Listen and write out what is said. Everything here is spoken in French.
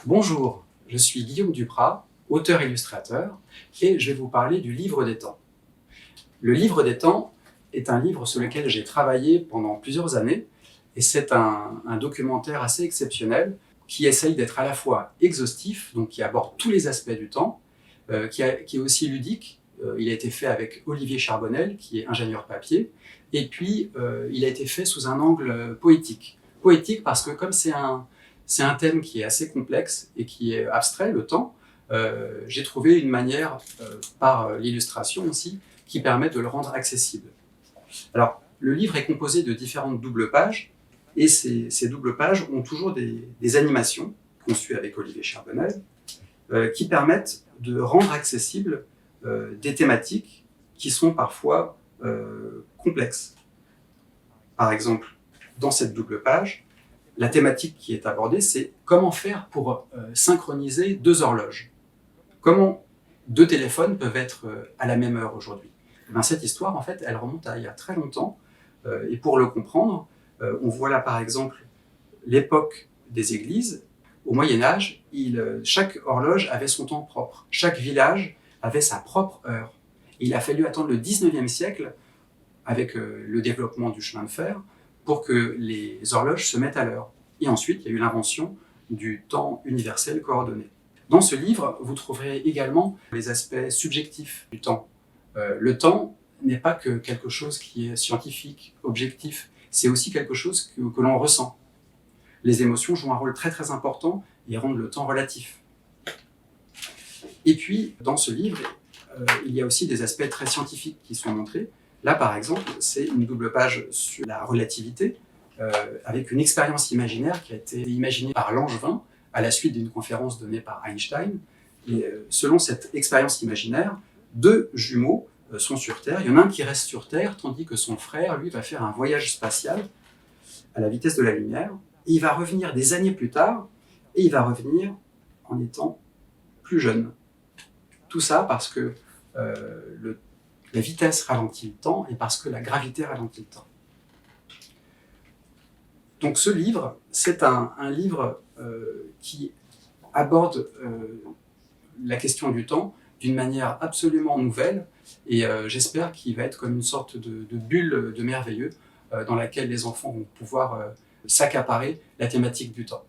Bonjour, je suis Guillaume Duprat, auteur-illustrateur, et je vais vous parler du Livre des Temps. Le Livre des Temps est un livre sur lequel j'ai travaillé pendant plusieurs années, et c'est un documentaire assez exceptionnel qui essaye d'être à la fois exhaustif, donc qui aborde tous les aspects du temps, qui est aussi ludique. Il a été fait avec Olivier Charbonnel, qui est ingénieur papier, et puis il a été fait sous un angle poétique. Poétique parce que comme c'est un thème qui est assez complexe et qui est abstrait, le temps, j'ai trouvé une manière, par l'illustration aussi, qui permet de le rendre accessible. Alors, le livre est composé de différentes doubles pages, et ces doubles pages ont toujours des animations, conçues avec Olivier Charbonnel, qui permettent de rendre accessibles des thématiques qui sont parfois complexes. Par exemple, dans cette double page, la thématique qui est abordée, c'est comment faire pour synchroniser deux horloges. Comment deux téléphones peuvent être à la même heure aujourd'hui. Cette histoire, en fait, elle remonte à il y a très longtemps. Et pour le comprendre, on voit là, par exemple, l'époque des églises. Au Moyen-Âge, chaque horloge avait son temps propre. Chaque village avait sa propre heure. Et il a fallu attendre le 19e siècle, avec le développement du chemin de fer, pour que les horloges se mettent à l'heure. Et ensuite, il y a eu l'invention du temps universel coordonné. Dans ce livre, vous trouverez également les aspects subjectifs du temps. Le temps n'est pas que quelque chose qui est scientifique, objectif, c'est aussi quelque chose que l'on ressent. Les émotions jouent un rôle très très important et rendent le temps relatif. Et puis, dans ce livre, il y a aussi des aspects très scientifiques qui sont montrés. Là, par exemple, c'est une double page sur la relativité, avec une expérience imaginaire qui a été imaginée par Langevin à la suite d'une conférence donnée par Einstein. Et selon cette expérience imaginaire, deux jumeaux sont sur Terre. Il y en a un qui reste sur Terre, tandis que son frère, lui, va faire un voyage spatial à la vitesse de la lumière. Et il va revenir des années plus tard, et il va revenir en étant plus jeune. Tout ça parce que la vitesse ralentit le temps et parce que la gravité ralentit le temps. Donc ce livre, c'est un livre qui aborde la question du temps d'une manière absolument nouvelle, et j'espère qu'il va être comme une sorte de bulle de merveilleux dans laquelle les enfants vont pouvoir s'accaparer la thématique du temps.